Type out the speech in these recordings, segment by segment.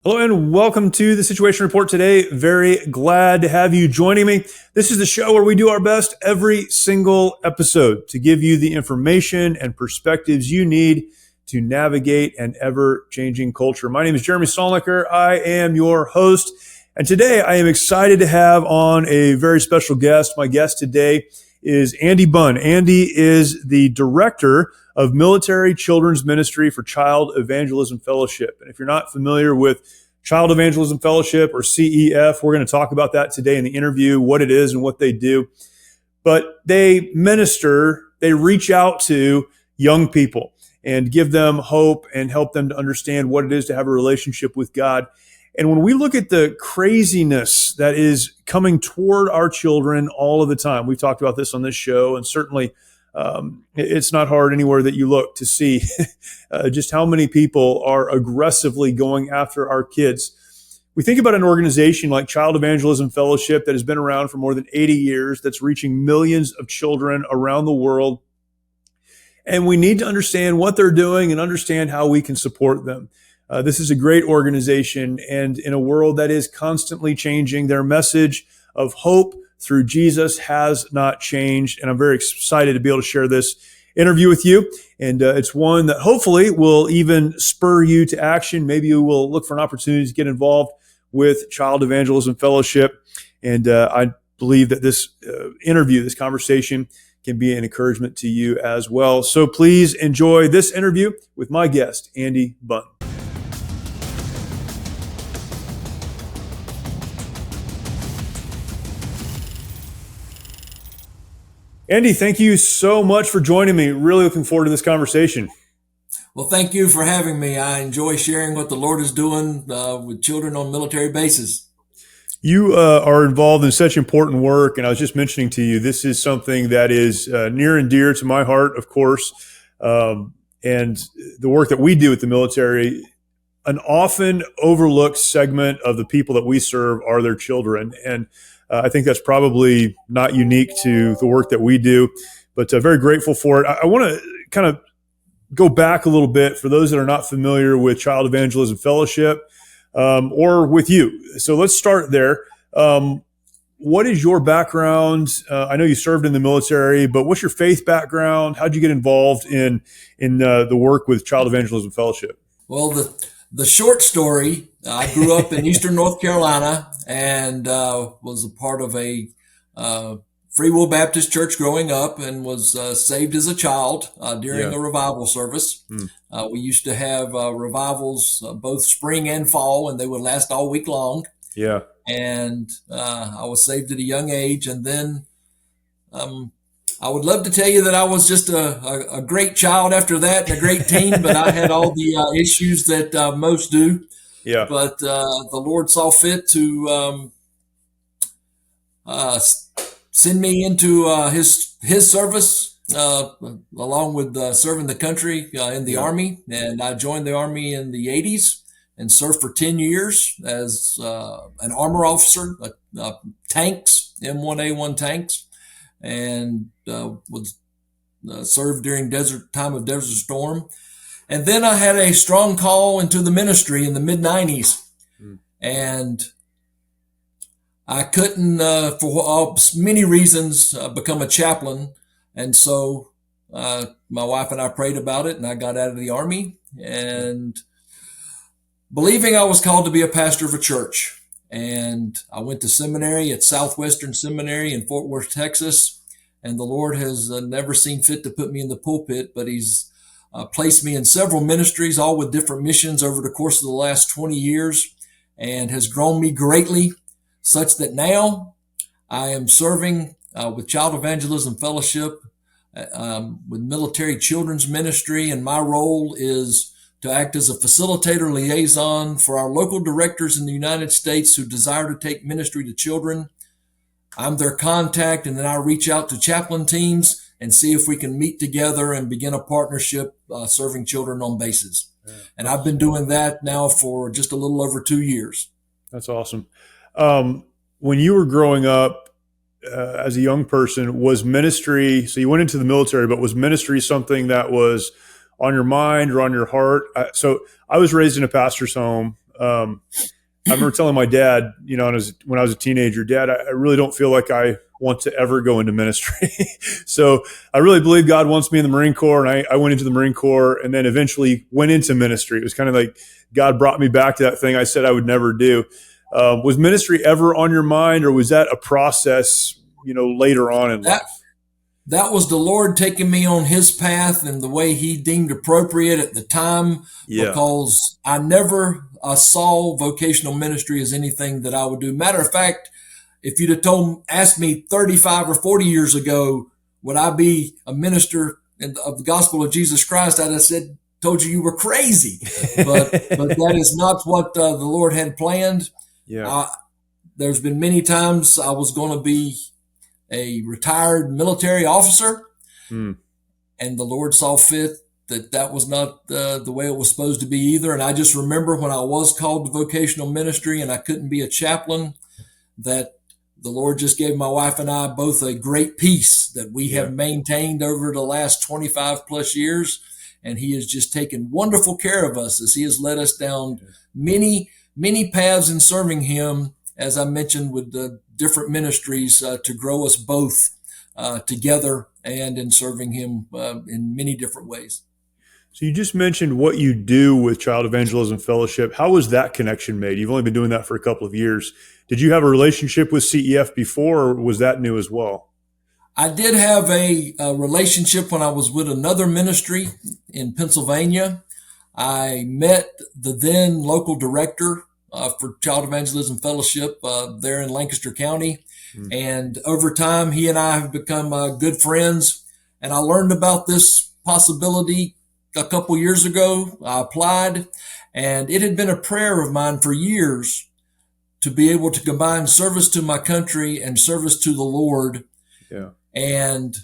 Hello and welcome to the Situation Report today. Very glad to have you joining me. This is the show where we do our best every single episode to give you the information and perspectives you need to navigate an ever-changing culture. My name is Jeremy Stolniker. I am your host. And today I am excited to have on a very special guest. My guest today is Andy Bunn. Andy is the director of Military Children's Ministry for Child Evangelism Fellowship. And if you're not familiar with Child Evangelism Fellowship or CEF, we're going to talk about that today in the interview, what it is and what they do. But they minister, they reach out to young people and give them hope and help them to understand what it is to have a relationship with God. And when we look at the craziness that is coming toward our children all of the time, we've talked about this on this show, and certainly it's not hard anywhere that you look to see just how many people are aggressively going after our kids. We think about an organization like Child Evangelism Fellowship that has been around for more than 80 years, that's reaching millions of children around the world. And we need to understand what they're doing and understand how we can support them. This is a great organization, and in a world that is constantly changing, their message of hope through Jesus has not changed. And I'm very excited to be able to share this interview with you. And it's one that hopefully will even spur you to action. Maybe you will look for an opportunity to get involved with Child Evangelism Fellowship. And I believe that this interview, this conversation, can be an encouragement to you as well. So please enjoy this interview with my guest, Andy Bunn. Andy, thank you so much for joining me. Really looking forward to this conversation. Well, thank you for having me. I enjoy sharing what the Lord is doing with children on military bases. You are involved in such important work, and I was just mentioning to you, this is something that is near and dear to my heart, of course, and the work that we do at the military. An often overlooked segment of the people that we serve are their children, and I think that's probably not unique to the work that we do, but very grateful for it. I want to kind of go back a little bit for those that are not familiar with Child Evangelism Fellowship or with you. So let's start there. What is your background? I know you served in the military, but what's your faith background? How'd you get involved in the work with Child Evangelism Fellowship? Well, the short story, I grew up in Eastern North Carolina and was a part of a Free Will Baptist church growing up, and was saved as a child during a revival service. We used to have revivals both spring and fall, and they would last all week long. Yeah. And I was saved at a young age. And then I would love to tell you that I was just a great child after that and a great teen, but I had all the issues that most do. Yeah. But the Lord saw fit to send me into his service along with serving the country in the Army. And I joined the Army in the 80s and served for 10 years as an armor officer, tanks, M1A1 tanks, and was served during time of Desert Storm. And then I had a strong call into the ministry in the mid-90s. And I couldn't, for many reasons, become a chaplain. And so my wife and I prayed about it, and I got out of the Army, and believing I was called to be a pastor of a church. And I went to seminary at Southwestern Seminary in Fort Worth, Texas. And the Lord has never seen fit to put me in the pulpit, but he's placed me in several ministries, all with different missions over the course of the last 20 years, and has grown me greatly, such that now I am serving with Child Evangelism Fellowship, with Military Children's Ministry, and my role is to act as a facilitator liaison for our local directors in the United States who desire to take ministry to children. I'm their contact, and then I reach out to chaplain teams and see if we can meet together and begin a partnership serving children on bases. Yeah. And I've been doing that now for just a little over 2 years. That's awesome. When you were growing up as a young person, was ministry, so you went into the military, but was ministry something that was on your mind or on your heart? So I was raised in a pastor's home. I remember telling my dad, when I was a teenager, Dad, I really don't feel like I want to ever go into ministry. So I really believe God wants me in the Marine Corps. And I went into the Marine Corps and then eventually went into ministry. It was kind of like God brought me back to that thing I said I would never do. Was ministry ever on your mind, or was that a process, later on in life? That was the Lord taking me on his path and the way he deemed appropriate at the time, Yeah. because I never saw vocational ministry as anything that I would do. Matter of fact, if you'd have asked me 35 or 40 years ago, would I be a minister of the gospel of Jesus Christ, I'd have told you were crazy. But that is not what the Lord had planned. Yeah. There's been many times I was going to be a retired military officer, and the Lord saw fit that was not the way it was supposed to be either. And I just remember when I was called to vocational ministry and I couldn't be a chaplain, that the Lord just gave my wife and I both a great peace that we have maintained over the last 25 plus years. And he has just taken wonderful care of us as he has led us down many, many paths in serving him, as I mentioned, with the different ministries to grow us both together and in serving him in many different ways. So you just mentioned what you do with Child Evangelism Fellowship. How was that connection made? You've only been doing that for a couple of years. Did you have a relationship with CEF before, or was that new as well? I did have a relationship when I was with another ministry in Pennsylvania. I met the then local director for Child Evangelism Fellowship there in Lancaster County. And over time, he and I have become good friends. And I learned about this possibility a couple years ago. I applied, and it had been a prayer of mine for years to be able to combine service to my country and service to the Lord. Yeah. And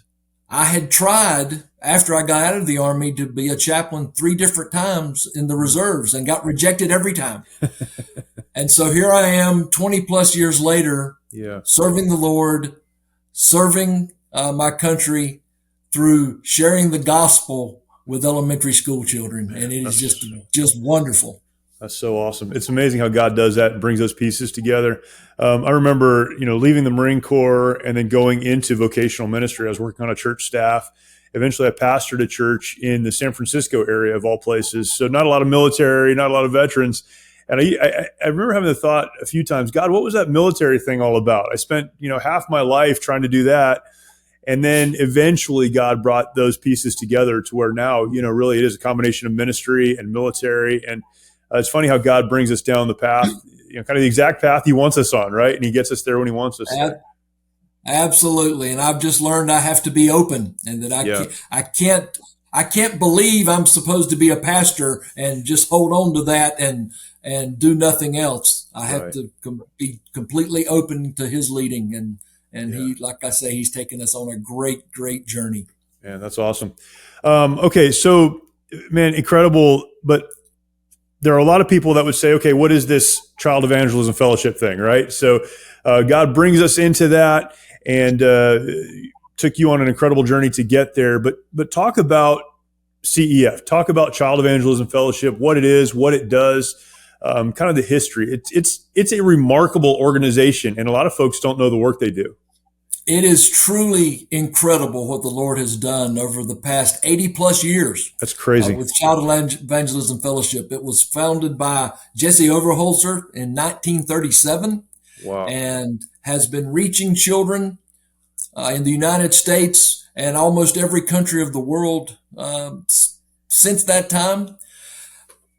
I had tried, after I got out of the Army, to be a chaplain 3 different times in the reserves and got rejected every time. And so here I am 20 plus years later, serving the Lord, serving my country through sharing the gospel with elementary school children. And it is just wonderful. That's so awesome. It's amazing how God does that and brings those pieces together. I remember, leaving the Marine Corps and then going into vocational ministry. I was working on a church staff. Eventually, I pastored a church in the San Francisco area, of all places. So not a lot of military, not a lot of veterans. And I remember having the thought a few times, God, what was that military thing all about? I spent, half my life trying to do that. And then eventually God brought those pieces together to where now, really it is a combination of ministry and military. And it's funny how God brings us down the path, kind of the exact path he wants us on, right? And he gets us there when he wants us there. Absolutely. And I've just learned I have to be open, and that I can't believe I'm supposed to be a pastor and just hold on to that and do nothing else. I have to be completely open to his leading. And he, like I say, he's taken us on a great, great journey. Yeah, that's awesome. Okay. So, man, incredible. But there are a lot of people that would say, okay, what is this Child Evangelism Fellowship thing, right? So God brings us into that and took you on an incredible journey to get there. But talk about CEF, talk about Child Evangelism Fellowship, what it is, what it does, kind of the history. It's a remarkable organization, and a lot of folks don't know the work they do. It is truly incredible what the Lord has done over the past 80 plus years. That's crazy. With Child Evangelism Fellowship. It was founded by Jesse Overholzer in 1937. Wow. And has been reaching children in the United States and almost every country of the world since that time.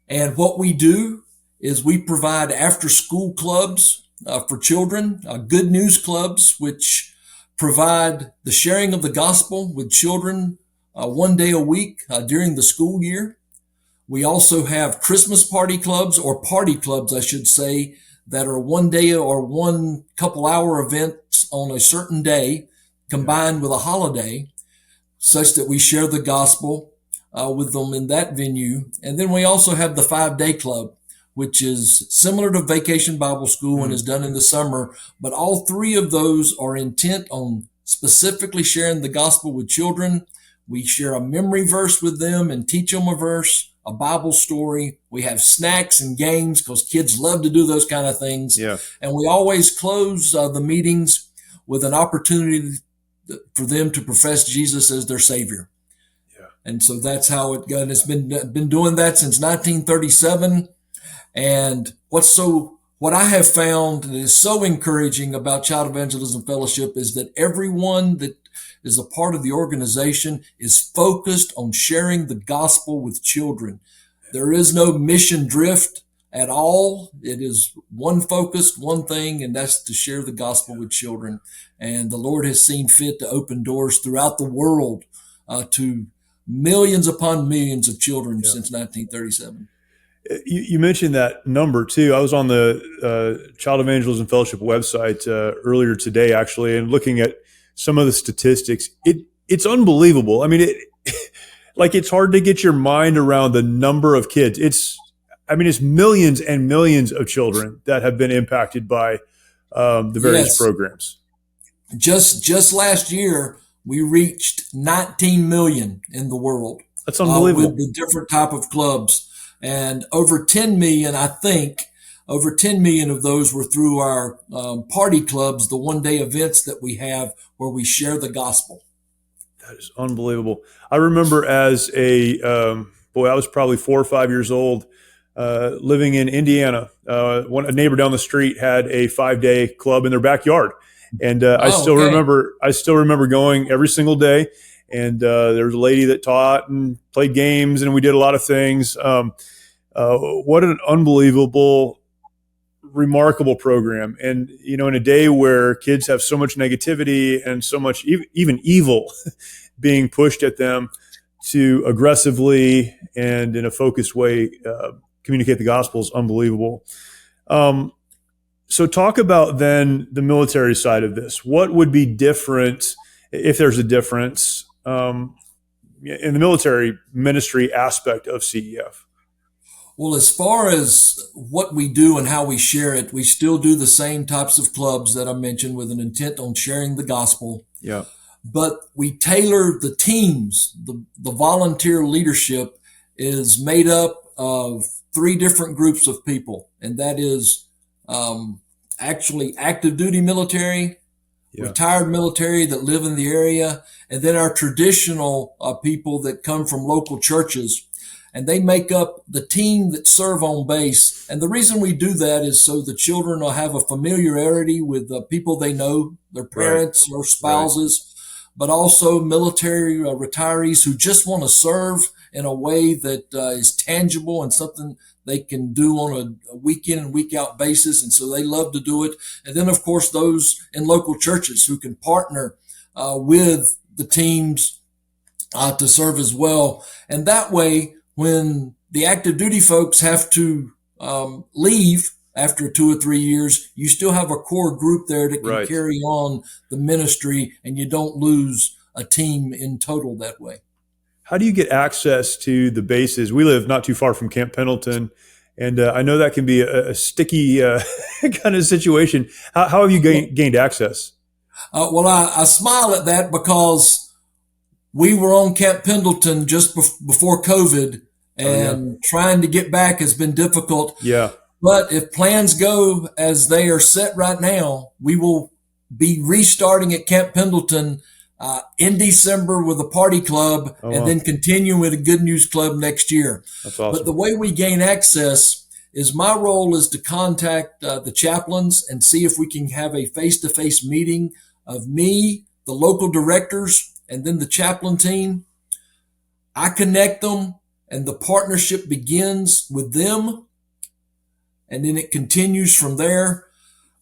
And what we do is we provide after school clubs for children, good news clubs, which provide the sharing of the gospel with children 1 day a week during the school year. We also have Christmas party clubs, or party clubs, I should say, that are 1 day or 1 couple hour events on a certain day combined with a holiday, such that we share the gospel with them in that venue. And then we also have the 5-day club, which is similar to Vacation Bible School and is done in the summer. But all 3 of those are intent on specifically sharing the gospel with children. We share a memory verse with them and teach them a verse, a Bible story. We have snacks and games because kids love to do those kind of things. Yeah. And we always close the meetings with an opportunity for them to profess Jesus as their Savior. Yeah. And so that's how it goes. It's been doing that since 1937. And what I have found that is so encouraging about Child Evangelism Fellowship is that everyone that is a part of the organization is focused on sharing the gospel with children. There is no mission drift at all. It is one focus, one thing, and that's to share the gospel with children. And the Lord has seen fit to open doors throughout the world to millions upon millions of children since 1937. You mentioned that number too. I was on the Child Evangelism Fellowship website earlier today, actually, and looking at some of the statistics. It's unbelievable. I mean, it's hard to get your mind around the number of kids. It's millions and millions of children that have been impacted by the various programs. Just last year, we reached 19 million in the world. That's unbelievable. With the different type of clubs. And over 10 million, I think, over 10 million of those were through our party clubs, the one-day events that we have where we share the gospel. That is unbelievable. I remember as I was probably 4 or 5 years old, living in Indiana. A neighbor down the street had a 5-day club in their backyard. And I still remember going every single day. And there was a lady that taught and played games, and we did a lot of things. What an unbelievable, remarkable program. And, in a day where kids have so much negativity and so much even evil being pushed at them to aggressively and in a focused way communicate the gospel is unbelievable. So talk about then the military side of this. What would be different, if there's a difference, in the military ministry aspect of CEF? Well, as far as what we do and how we share it, we still do the same types of clubs that I mentioned with an intent on sharing the gospel. Yeah. But we tailor the teams. The volunteer leadership is made up of 3 different groups of people, and that is actually active duty military, retired military that live in the area, and then our traditional people that come from local churches. And they make up the team that serve on base. And the reason we do that is so the children will have a familiarity with the people they know, their parents or spouses, but also military retirees who just want to serve in a way that is tangible and something they can do on a week in and week out basis. And so they love to do it. And then, of course, those in local churches who can partner with the teams to serve as well. And that way, when the active duty folks have to leave after 2 or 3 years, you still have a core group there that can carry on the ministry, and you don't lose a team in total that way. How do you get access to the bases? We live not too far from Camp Pendleton, and I know that can be a sticky kind of situation. How have you gained access? Well, I smile at that because we were on Camp Pendleton just before COVID, and trying to get back has been difficult. Yeah. But if plans go as they are set right now, we will be restarting at Camp Pendleton in December with a party club, and then continue with a Good News Club next year. That's awesome. But the way we gain access is my role is to contact the chaplains and see if we can have a face-to-face meeting of me, the local directors, and then the chaplain team. I connect them, and the partnership begins with them, and then it continues from there.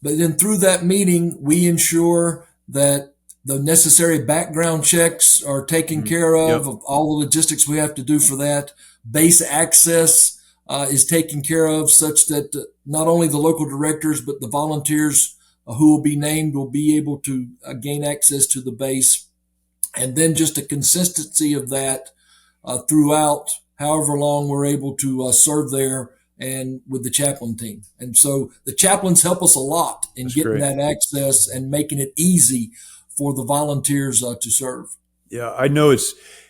But then through that meeting, we ensure that the necessary background checks are taken care of all the logistics we have to do for that. Base access is taken care of such that not only the local directors, but the volunteers who will be named will be able to gain access to the base. And then just a consistency of that throughout however long we're able to serve there and with the chaplain team. And so the chaplains help us a lot in getting that access and making it easy for the volunteers to serve. Yeah, I know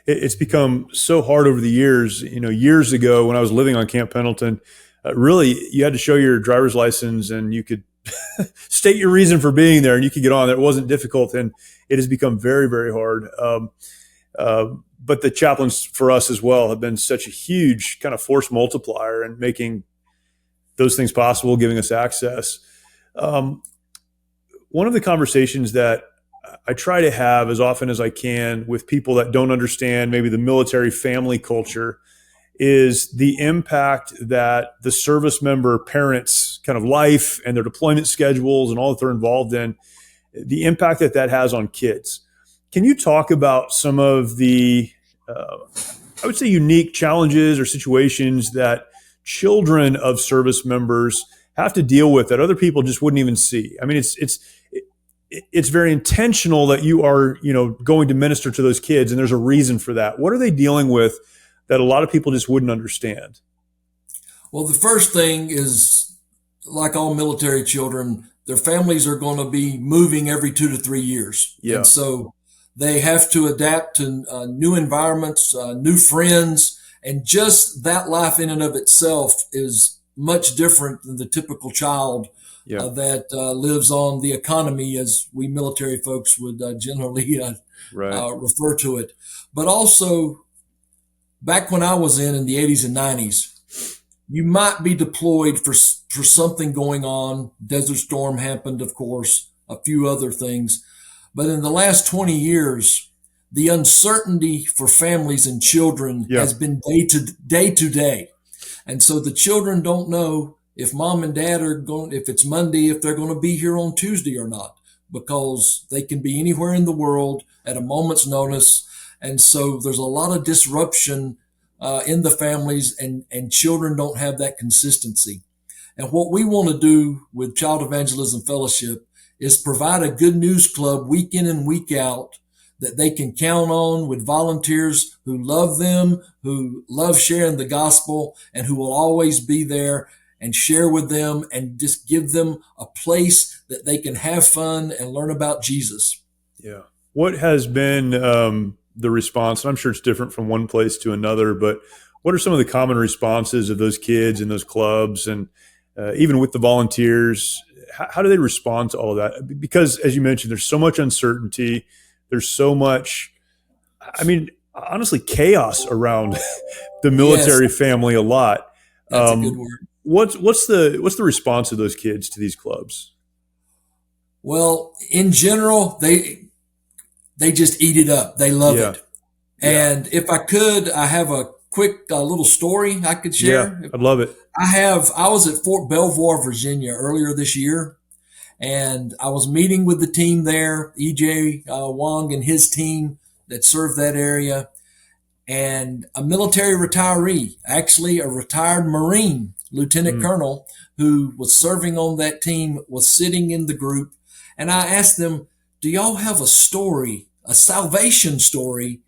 it's become so hard over the years. Years ago when I was living on Camp Pendleton, really you had to show your driver's license and you could state your reason for being there, and you could get on. It wasn't difficult, and it has become very, very hard. But the chaplains for us as well have been such a huge kind of force multiplier in making those things possible, giving us access. Um, One of the conversations that I try to have as often as I can with people that don't understand maybe the military family culture is the impact that the service member parents' kind of life and their deployment schedules and all that they're involved in, the impact that that has on kids. Can you talk about some of the, I would say, unique challenges or situations that children of service members have to deal with that other people just wouldn't even see? I mean, it's very intentional that you are, going to minister to those kids, and there's a reason for that. What are they dealing with that a lot of people just wouldn't understand? Well, the first thing is, like all military children, their families are going to be moving every 2 to 3 years. Yeah. And so they have to adapt to new environments, new friends, and just that life in and of itself is much different than the typical child Yeah. that lives on the economy, as we military folks would generally Right. refer to it. But also, back when I was in the 80s and 90s, you might be deployed for something going on. Desert Storm happened, of course, a few other things. But in the last 20 years, the uncertainty for families and children Yeah. has been day to day. And so the children don't know if mom and dad are going, if it's Monday, if they're going to be here on Tuesday or not, because they can be anywhere in the world at a moment's notice. And so there's a lot of disruption in the families, and children don't have that consistency. And what we want to do with Child Evangelism Fellowship is provide a good news club week in and week out that they can count on, with volunteers who love them, who love sharing the gospel, and who will always be there and share with them and just give them a place that they can have fun and learn about Jesus. Yeah. What has been the response? And I'm sure it's different from one place to another, but what are some of the common responses of those kids in those clubs, and even with the volunteers? How do they respond to all of that? Because, as you mentioned, there's so much uncertainty. There's so much, I mean, honestly, chaos around the military family a lot. That's a good word. What's the response of those kids to these clubs? Well, in general, they just eat it up. They love it. And if I could, I have a quick little story I could share. Yeah, I'd love it. I was at Fort Belvoir, Virginia earlier this year, and I was meeting with the team there, EJ Wong and his team that served that area, and a military retiree, actually a retired Marine, Lieutenant Colonel, who was serving on that team, was sitting in the group. And I asked them, do y'all have a story, a salvation story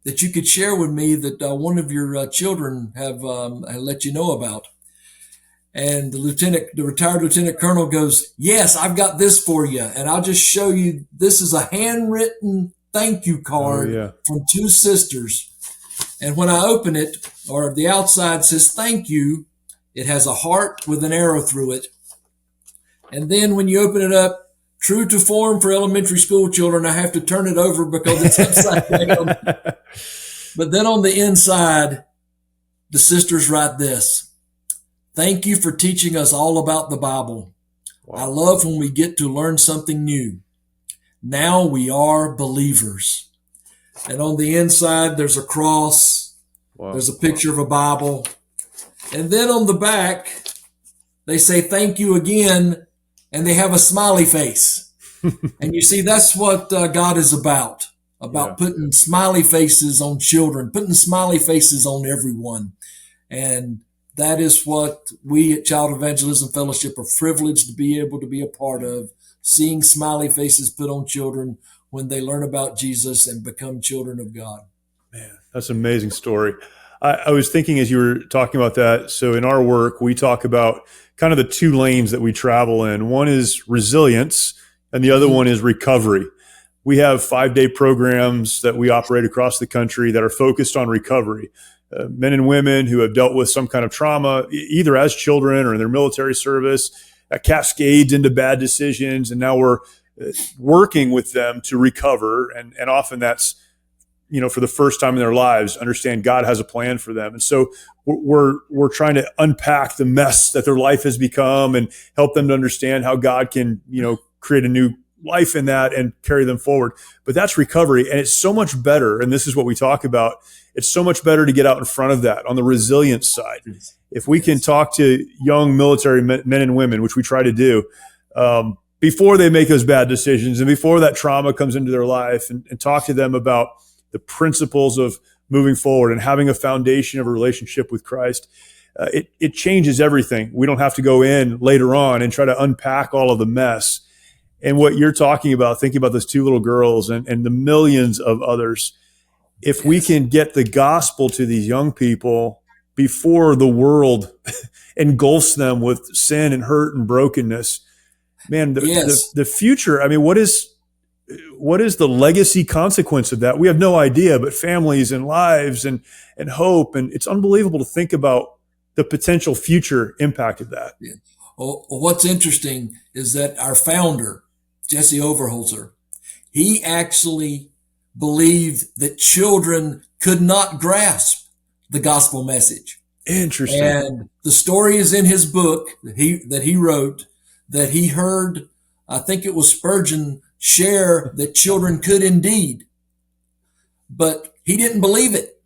that you could share with me that one of your children have let you know about? And the retired lieutenant colonel goes, yes, I've got this for you. And I'll just show you. This is a handwritten thank you card from two sisters. And when I open it, or the outside says thank you, it has a heart with an arrow through it. And then when you open it up, true to form for elementary school children, I have to turn it over because it's upside down. But then on the inside, the sisters write this: thank you for teaching us all about the Bible. Wow. I love when we get to learn something new. Now we are believers. And on the inside, there's a cross. Wow. There's a picture of a Bible. And then on the back, they say thank you again, and they have a smiley face. And you see, that's what God is about putting smiley faces on children, putting smiley faces on everyone. And that is what we at Child Evangelism Fellowship are privileged to be able to be a part of, seeing smiley faces put on children when they learn about Jesus and become children of God. Man, that's an amazing story. I was thinking as you were talking about that, so in our work, we talk about kind of the two lanes that we travel in. One is resilience, and the other one is recovery. we have 5-day programs that we operate across the country that are focused on recovery. Men and women who have dealt with some kind of trauma, either as children or in their military service, that cascades into bad decisions. And now we're working with them to recover. And often that's, for the first time in their lives, understand God has a plan for them. And so we're trying to unpack the mess that their life has become and help them to understand how God can, create a new life in that and carry them forward. But that's recovery. And it's so much better. And this is what we talk about. It's so much better to get out in front of that on the resilience side. If we can talk to young military men and women, which we try to do, before they make those bad decisions and before that trauma comes into their life, and talk to them about the principles of moving forward and having a foundation of a relationship with Christ, it changes everything. We don't have to go in later on and try to unpack all of the mess. And what you're talking about, thinking about those 2 little girls and the millions of others, if we can get the gospel to these young people before the world engulfs them with sin and hurt and brokenness, man, the future, what is the legacy consequence of that? We have no idea, but families and lives and hope. And it's unbelievable to think about the potential future impact of that. Yeah. Well, what's interesting is that our founder, Jesse Overholzer, he actually believed that children could not grasp the gospel message. Interesting. And the story is in his book that he wrote, that he heard, I think it was Spurgeon, share that children could indeed, but he didn't believe it.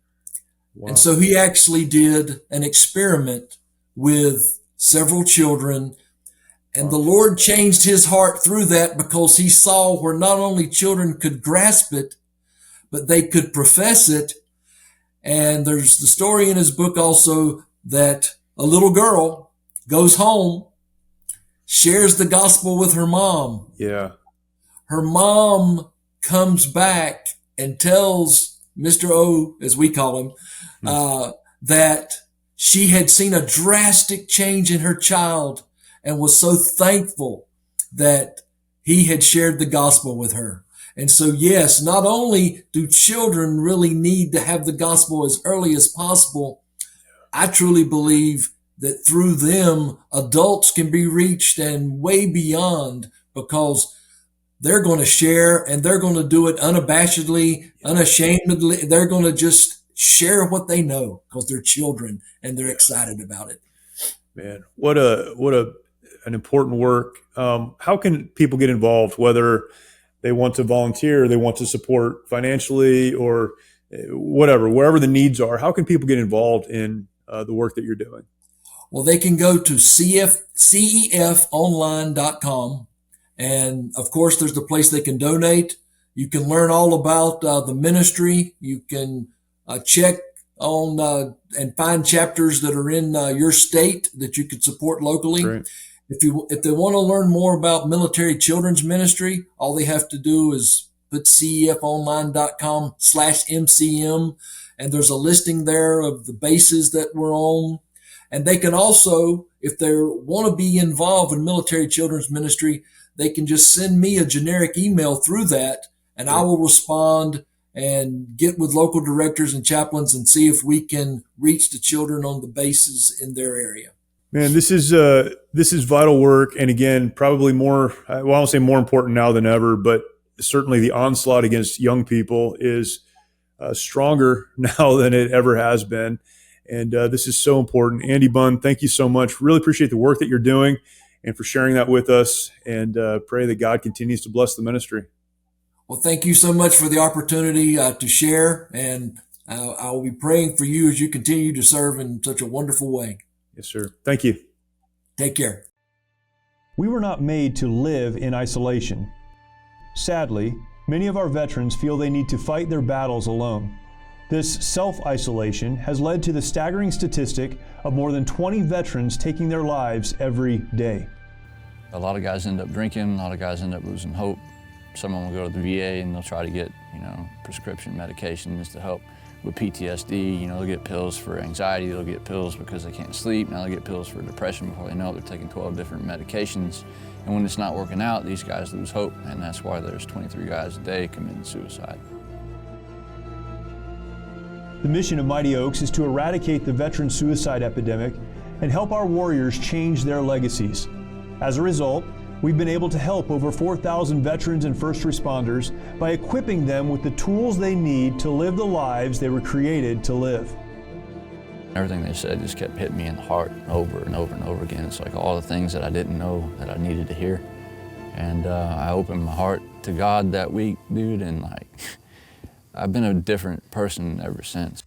Wow. And so he actually did an experiment with several children, and the Lord changed his heart through that, because he saw where not only children could grasp it, but they could profess it. And there's the story in his book also that a little girl goes home, shares the gospel with her mom. Yeah. Her mom comes back and tells Mr. O, as we call him, that she had seen a drastic change in her child and was so thankful that he had shared the gospel with her. And so, yes, not only do children really need to have the gospel as early as possible, I truly believe that through them, adults can be reached and way beyond, because they're going to share, and they're going to do it unabashedly, unashamedly. They're going to just share what they know because they're children and they're excited about it. Man, what an important work. How can people get involved, whether they want to volunteer, they want to support financially, or whatever, wherever the needs are? How can people get involved in the work that you're doing? Well, they can go to cefonline.com. And of course, there's the place they can donate. You can learn all about the ministry. You can check on and find chapters that are in your state that you could support locally. Great. If they want to learn more about military children's ministry, all they have to do is put cefonline.com/MCM, and there's a listing there of the bases that we're on. And they can also, if they want to be involved in military children's ministry, they can just send me a generic email through that, and I will respond and get with local directors and chaplains and see if we can reach the children on the bases in their area. Man, this is vital work, and again, probably more. Well, I won't say more important now than ever, but certainly the onslaught against young people is stronger now than it ever has been, and this is so important. Andy Bunn, thank you so much. Really appreciate the work that you're doing and for sharing that with us, and pray that God continues to bless the ministry. Well, thank you so much for the opportunity to share, and I will be praying for you as you continue to serve in such a wonderful way. Yes, sir. Thank you. Take care. We were not made to live in isolation. Sadly, many of our veterans feel they need to fight their battles alone. This self-isolation has led to the staggering statistic of more than 20 veterans taking their lives every day. A lot of guys end up drinking, a lot of guys end up losing hope. Someone will go to the VA and they'll try to get, prescription medications to help with PTSD, they'll get pills for anxiety, they'll get pills because they can't sleep, now they get pills for depression. Before they know it, they're taking 12 different medications. And when it's not working out, these guys lose hope, and that's why there's 23 guys a day committing suicide. The mission of Mighty Oaks is to eradicate the veteran suicide epidemic and help our warriors change their legacies. As a result, we've been able to help over 4,000 veterans and first responders by equipping them with the tools they need to live the lives they were created to live. Everything they said just kept hitting me in the heart over and over and over again. It's like all the things that I didn't know that I needed to hear. And I opened my heart to God that week, dude, and I've been a different person ever since.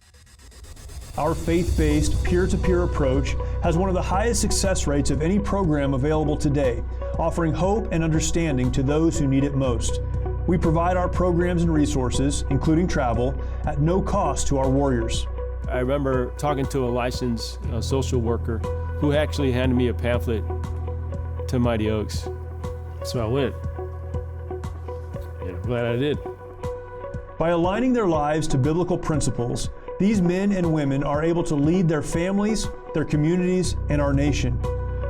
Our faith-based, peer-to-peer approach has one of the highest success rates of any program available today, offering hope and understanding to those who need it most. We provide our programs and resources, including travel, at no cost to our warriors. I remember talking to a licensed social worker who actually handed me a pamphlet to Mighty Oaks. So I went. And I'm glad I did. By aligning their lives to biblical principles, these men and women are able to lead their families, their communities, and our nation.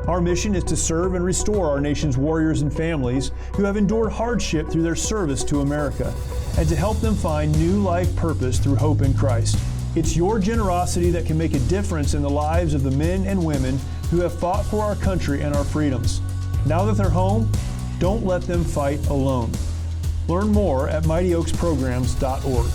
Our mission is to serve and restore our nation's warriors and families who have endured hardship through their service to America, and to help them find new life purpose through hope in Christ. It's your generosity that can make a difference in the lives of the men and women who have fought for our country and our freedoms. Now that they're home, don't let them fight alone. Learn more at mightyoaksprograms.org.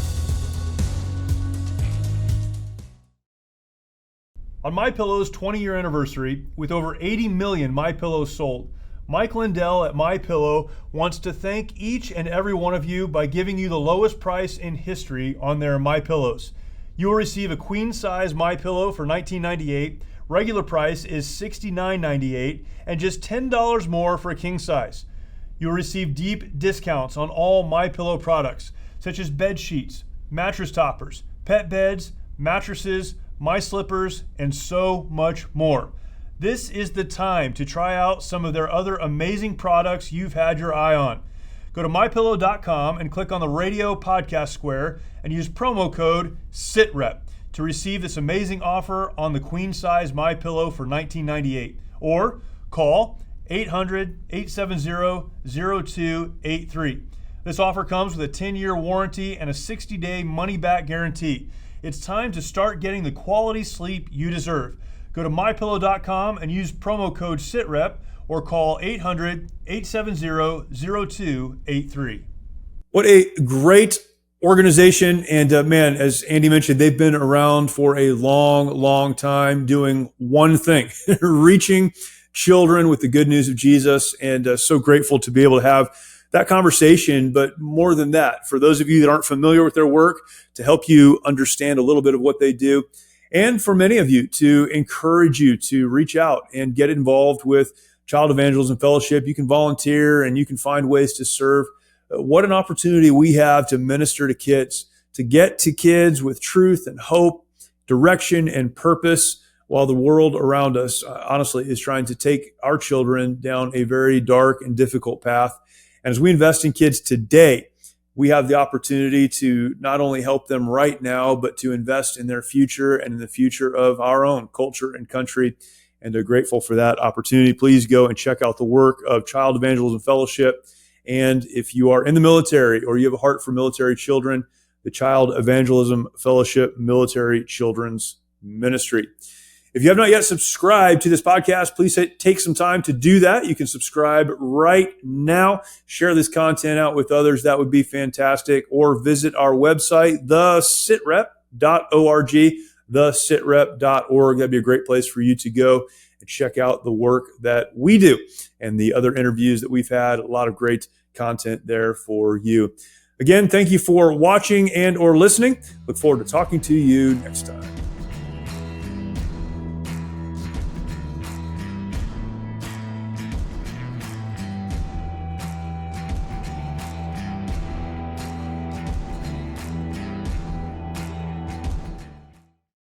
On MyPillow's 20-year anniversary, with over 80 million MyPillows sold, Mike Lindell at MyPillow wants to thank each and every one of you by giving you the lowest price in history on their MyPillows. You will receive a queen-size MyPillow for $19.98. Regular price is $69.98, and just $10 more for a king size. You will receive deep discounts on all MyPillow products, such as bed sheets, mattress toppers, pet beds, mattresses, my slippers, and so much more. This is the time to try out some of their other amazing products you've had your eye on. Go to mypillow.com and click on the radio podcast square and use promo code SITREP to receive this amazing offer on the queen size MyPillow for $19.98. Or call 800-870-0283. This offer comes with a 10-year warranty and a 60-day money-back guarantee. It's time to start getting the quality sleep you deserve. Go to mypillow.com and use promo code SITREP or call 800-870-0283. What a great organization. And man, as Andy mentioned, they've been around for a long, long time doing one thing, reaching children with the good news of Jesus. And so grateful to be able to have that conversation. But more than that, for those of you that aren't familiar with their work, to help you understand a little bit of what they do. And for many of you, to encourage you to reach out and get involved with Child Evangelism Fellowship. You can volunteer and you can find ways to serve. What an opportunity we have to minister to kids, to get to kids with truth and hope, direction and purpose, while the world around us, honestly, is trying to take our children down a very dark and difficult path. And as we invest in kids today, we have the opportunity to not only help them right now, but to invest in their future and in the future of our own culture and country. And are grateful for that opportunity. Please go and check out the work of Child Evangelism Fellowship. And if you are in the military or you have a heart for military children, the Child Evangelism Fellowship Military Children's Ministry. If you have not yet subscribed to this podcast, please take some time to do that. You can subscribe right now. Share this content out with others. That would be fantastic. Or visit our website, thesitrep.org. thesitrep.org. That'd be a great place for you to go and check out the work that we do and the other interviews that we've had. A lot of great content there for you. Again, thank you for watching and or listening. Look forward to talking to you next time.